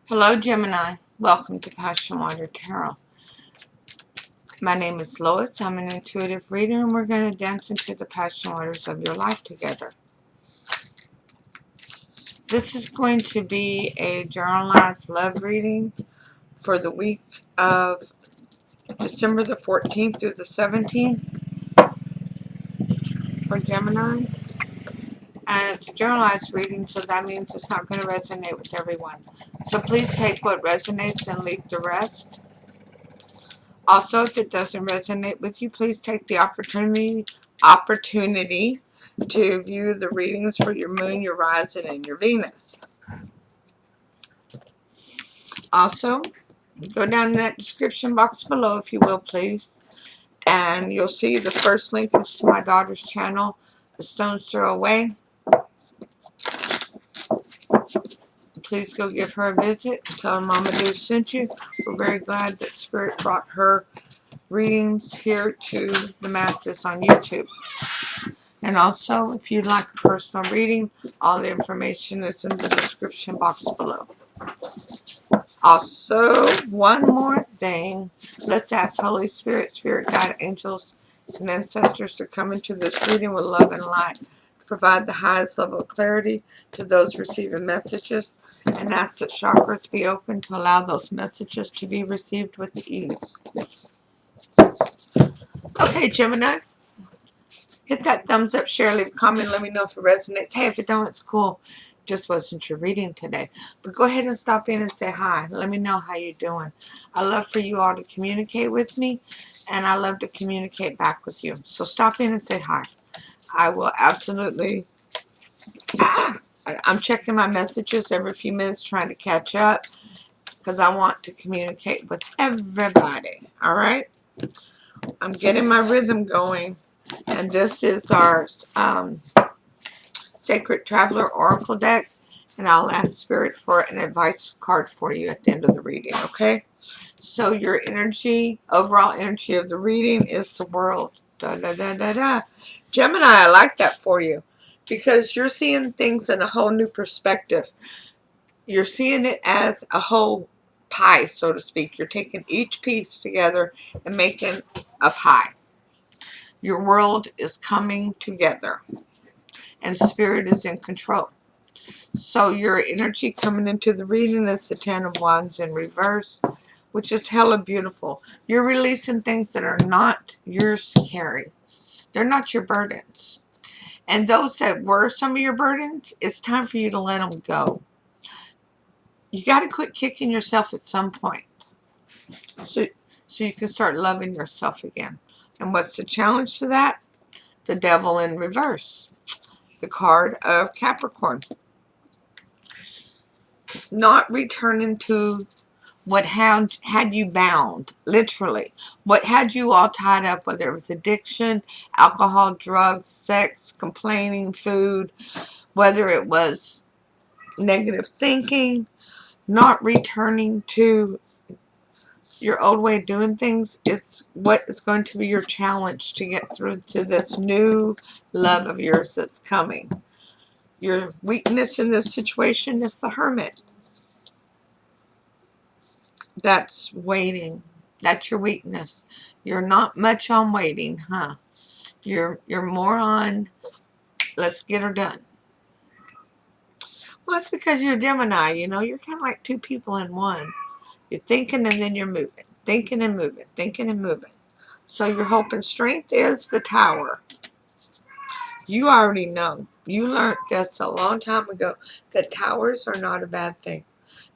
Hello, Gemini. Welcome to PassionWater Tarot. My name is Lois. I'm an intuitive reader, and we're going to dance into the passion waters of your life together. This is going to be a journalized love reading for the week of December the 14th through the 17th for Gemini. And it's a journalized reading, so that means it's not going to resonate with everyone. So please take what resonates and leave the rest. Also, if it doesn't resonate with you, please take the opportunity to view the readings for your moon, your rising, and your Venus. Also, go down in that description box below, if you will, please, and you'll see the first link is to my daughter's channel, AStonesThrowAway. Please go give her a visit and tell her Mama Doo sent you. We're very glad that Spirit brought her readings here to the masses on YouTube. And also, if you'd like a personal reading, all the information is in the description box below. Also, one more thing. Let's ask Holy Spirit, Spirit Guide, Angels, and Ancestors to come into this reading with love and light, to provide the highest level of clarity to those receiving messages, and ask that chakras be open to allow those messages to be received with ease. Okay, Gemini. Hit that thumbs up, share, leave a comment, let me know if it resonates. Hey, if it don't, it's cool. Just wasn't your reading today. But go ahead and stop in and say hi. Let me know how you're doing. I love for you all to communicate with me, and I love to communicate back with you. So stop in and say hi. I will absolutely... I'm checking my messages every few minutes, trying to catch up, because I want to communicate with everybody. All right? I'm getting my rhythm going. And this is our Sacred Traveler Oracle deck. And I'll ask Spirit for an advice card for you at the end of the reading, okay? So your energy, overall energy of the reading is the world. Da, da, da, da, da. Gemini, I like that for you. Because you're seeing things in a whole new perspective. You're seeing it as a whole pie, so to speak. You're taking each piece together and making a pie. Your world is coming together, and Spirit is in control. So your energy coming into the reading is the 10 of Wands in reverse, which is hella beautiful. You're releasing things that are not yours to carry. They're not your burdens. And those that were some of your burdens, it's time for you to let them go. You got to quit kicking yourself at some point. So you can start loving yourself again. And what's the challenge to that? The Devil in reverse. The card of Capricorn. Not returning to what had you bound, literally. What had you all tied up, whether it was addiction, alcohol, drugs, sex, complaining, food, whether it was negative thinking, not returning to your old way of doing things. It's what is going to be your challenge to get through to this new love of yours that's coming. Your weakness in this situation is the Hermit. That's waiting. That's your weakness. You're not much on waiting, huh? You're more on let's get her done. Well, it's because you're a Gemini, you know. You're kind of like two people in one. You're thinking and then you're moving. Thinking and moving. Thinking and moving. So your hope and strength is the Tower. You already know. You learned this a long time ago, that towers are not a bad thing.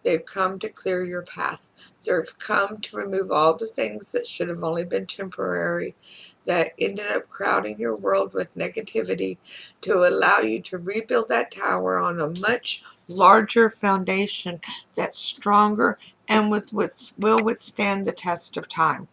They've come to clear your path. They've come to remove all the things that should have only been temporary, that ended up crowding your world with negativity, to allow you to rebuild that tower on a much larger foundation that's stronger and will withstand the test of time.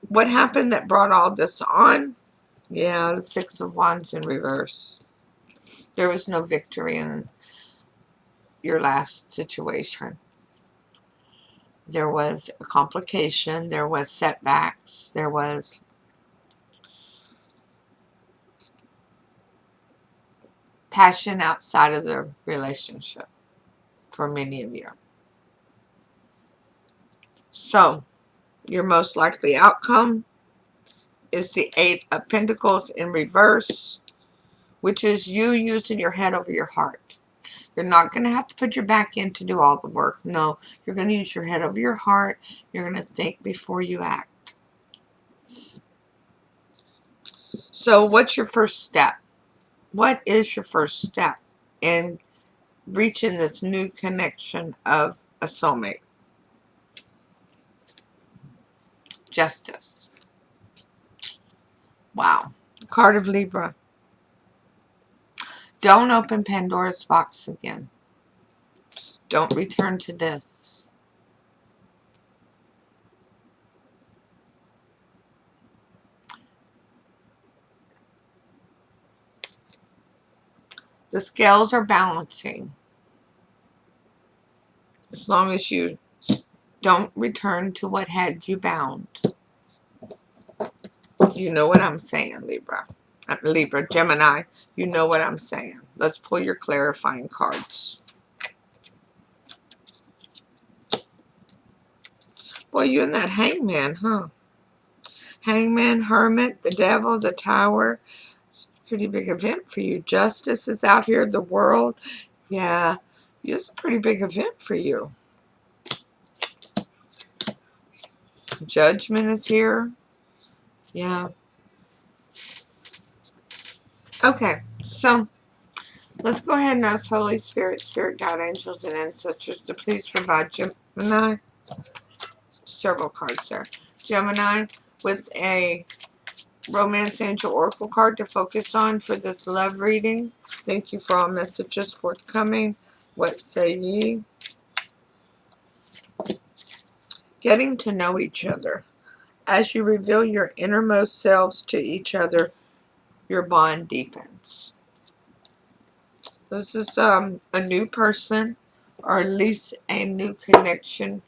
What happened that brought all this on? Yeah, the Six of Wands in reverse. There was no victory in your last situation. There was a complication. There was setbacks. There was passion outside of the relationship. for many of you. So, your most likely outcome is the Eight of Pentacles in reverse, which is you using your head over your heart. You're not going to have to put your back in to do all the work. No, you're going to use your head over your heart. You're going to think before you act. So what's your first step? What is your first step in reaching this new connection of a soulmate? Justice. Wow. Card of Libra. Don't open Pandora's box again. Don't return to this. The scales are balancing. As long as you don't return to what had you bound. You know what I'm saying, Libra. Libra, Gemini, you know what I'm saying. Let's pull your clarifying cards. Boy, you and that Hangman, huh? Hangman, Hermit, the Devil, the Tower. It's a pretty big event for you. Justice is out here, the World. Yeah, it's a pretty big event for you. Judgment is here. Yeah. Okay, so let's go ahead and ask Holy Spirit, Spirit Guide, Angels, and Ancestors to please provide Gemini. Several cards there. Gemini with a Romance Angel Oracle card to focus on for this love reading. Thank you for all messages forthcoming. What say ye? Getting to know each other. As you reveal your innermost selves to each other, your bond deepens. This is a new person, or at least a new connection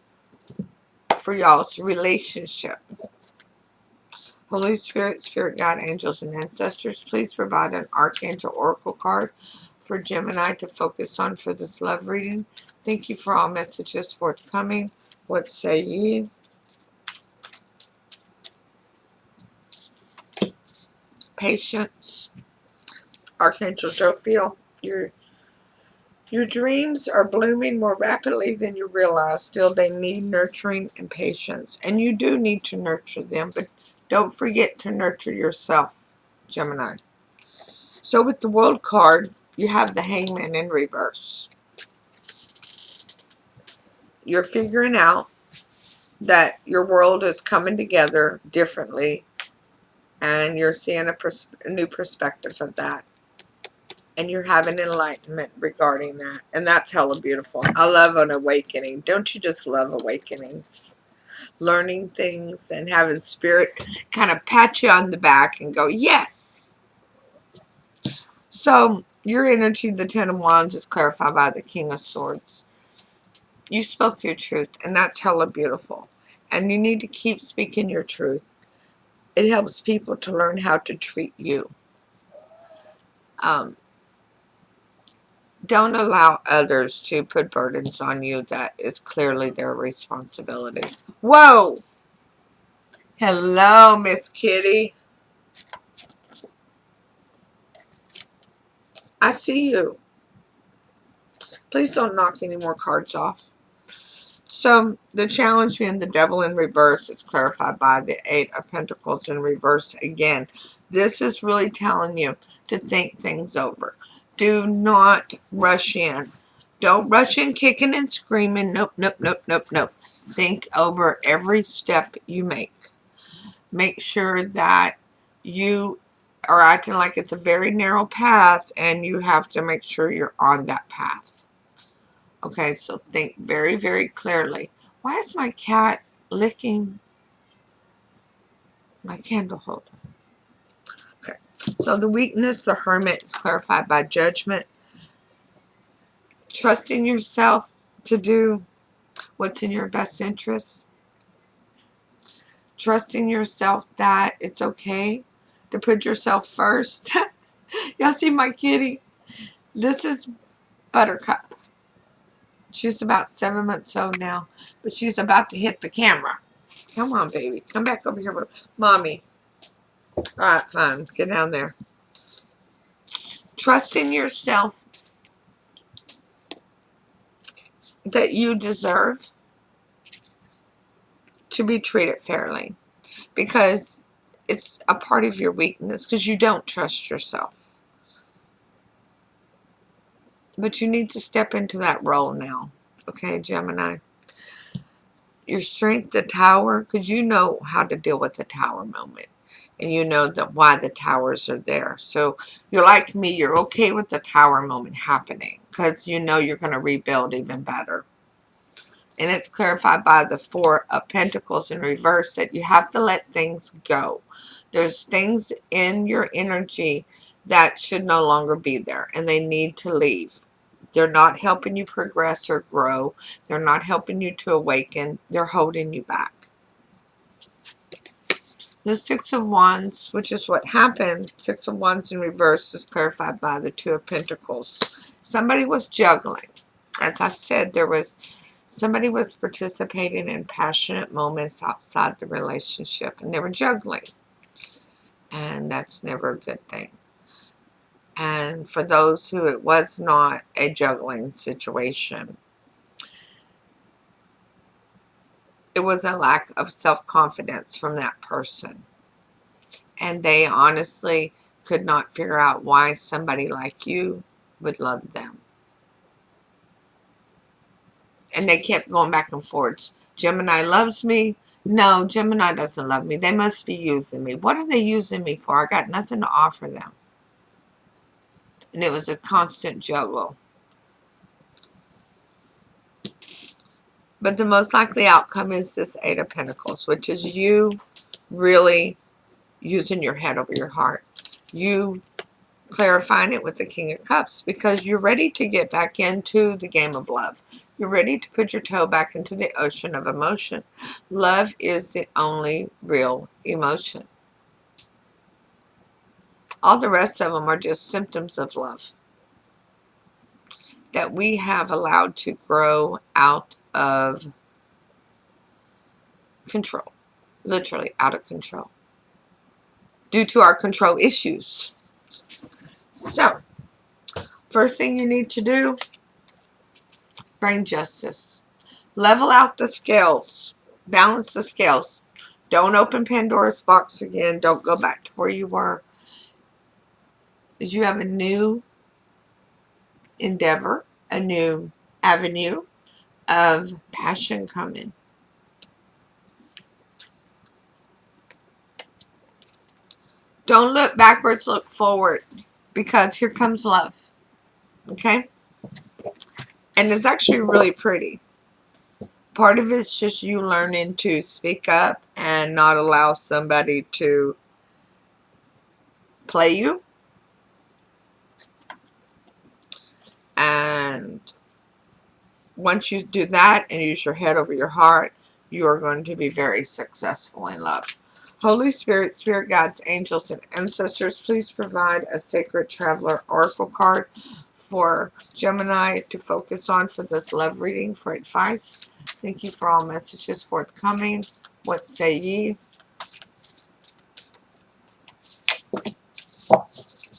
for y'all's relationship. Holy Spirit, Spirit Guide, Angels, and Ancestors, please provide an Archangel Oracle card for Gemini to focus on for this love reading. Thank you for all messages forthcoming. What say ye? Patience. Archangel Jophiel, your dreams are blooming more rapidly than you realize. Still, they need nurturing and patience. And you do need to nurture them, but don't forget to nurture yourself, Gemini. So with the World card, you have the Hangman in reverse. You're figuring out that your world is coming together differently, and you're seeing a new perspective of that. And you're having enlightenment regarding that. And that's hella beautiful. I love an awakening. Don't you just love awakenings? Learning things and having spirit kind of pat you on the back and go, yes. So your energy, the Ten of Wands, is clarified by the King of Swords. You spoke your truth, and that's hella beautiful. And you need to keep speaking your truth. It helps people to learn how to treat you. Don't allow others to put burdens on you that is clearly their responsibility. Whoa! Hello, Miss Kitty. I see you. Please don't knock any more cards off. So, the challenge being the Devil in reverse is clarified by the Eight of Pentacles in reverse again. This is really telling you to think things over. Do not rush in. Don't rush in kicking and screaming. Nope, nope, nope, nope, nope. Think over every step you make. Make sure that you are acting like it's a very narrow path, and you have to make sure you're on that path. Okay, so think very, very clearly. Why is my cat licking my candle holder? Okay, so the weakness, the Hermit, is clarified by Judgment. Trusting yourself to do what's in your best interest. Trusting yourself that it's okay to put yourself first. Y'all see my kitty? This is Buttercup. She's about 7 months old now, but she's about to hit the camera. Come on, baby. Come back over here with Mommy. All right, fine. Get down there. Trust in yourself that you deserve to be treated fairly, because it's a part of your weakness, because you don't trust yourself. But you need to step into that role now. Okay, Gemini? Your strength, the tower, because you know how to deal with the tower moment. And you know that why the towers are there. So you're like me, you're okay with the tower moment happening, because you know you're going to rebuild even better. And it's clarified by the Four of Pentacles in reverse that you have to let things go. There's things in your energy that should no longer be there, and they need to leave. They're not helping you progress or grow. They're not helping you to awaken. They're holding you back. The Six of Wands, which is what happened, Six of Wands in reverse, is clarified by the Two of Pentacles. Somebody was juggling. As I said, somebody was participating in passionate moments outside the relationship, and they were juggling. And that's never a good thing. And for those who it was not a juggling situation, it was a lack of self-confidence from that person. And they honestly could not figure out why somebody like you would love them. And they kept going back and forth. Gemini loves me. No, Gemini doesn't love me. They must be using me. What are they using me for? I got nothing to offer them. And it was a constant juggle. But the most likely outcome is this Eight of Pentacles, which is you really using your head over your heart. You clarifying it with the King of Cups, because you're ready to get back into the game of love. You're ready to put your toe back into the ocean of emotion. Love is the only real emotion. All the rest of them are just symptoms of love that we have allowed to grow out of control. Literally out of control. Due to our control issues. So, first thing you need to do, bring justice. Level out the scales. Balance the scales. Don't open Pandora's box again. Don't go back to where you were. Because you have a new endeavor, a new avenue of passion coming. Don't look backwards, look forward. Because here comes love. Okay? And it's actually really pretty. Part of it's just you learning to speak up and not allow somebody to play you. And once you do that and use your head over your heart, you are going to be very successful in love. Holy Spirit, Spirit Guides, Angels, and Ancestors, please provide a Sacred Traveler Oracle card for Gemini to focus on for this love reading for advice. Thank you for all messages forthcoming. What say ye?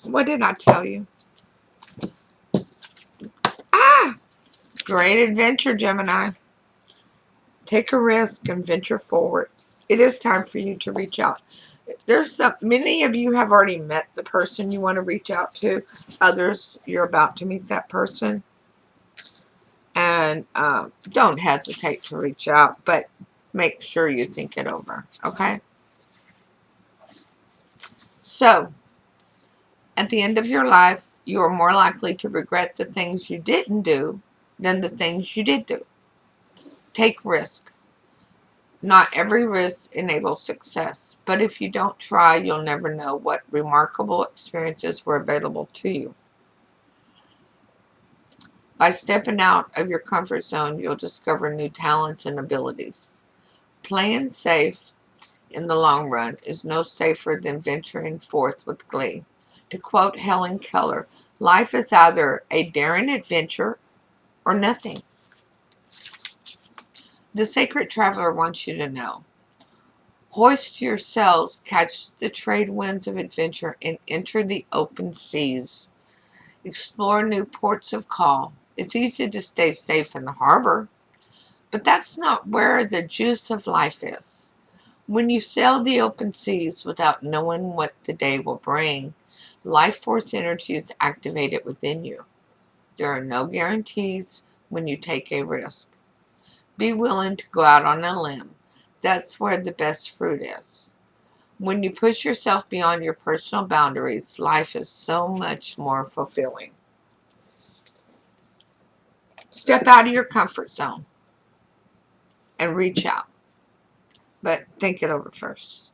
What did I tell you? Ah! Great adventure, Gemini. Take a risk and venture forward. It is time for you to reach out. Many of you have already met the person you want to reach out to. Others, you're about to meet that person. And don't hesitate to reach out, but make sure you think it over, okay? So, at the end of your life, you are more likely to regret the things you didn't do than the things you did do. Take risk. Not every risk enables success, but if you don't try, you'll never know what remarkable experiences were available to you. By stepping out of your comfort zone, you'll discover new talents and abilities. Playing safe in the long run is no safer than venturing forth with glee. To quote Helen Keller, life is either a daring adventure or nothing. The sacred traveler wants you to know. Hoist your sails, catch the trade winds of adventure, and enter the open seas. Explore new ports of call. It's easy to stay safe in the harbor, but that's not where the juice of life is. When you sail the open seas without knowing what the day will bring, life force energy is activated within you. There are no guarantees when you take a risk. Be willing to go out on a limb. That's where the best fruit is. When you push yourself beyond your personal boundaries, life is so much more fulfilling. Step out of your comfort zone and reach out. But think it over first.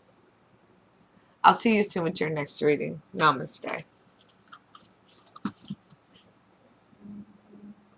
I'll see you soon with your next reading. Namaste.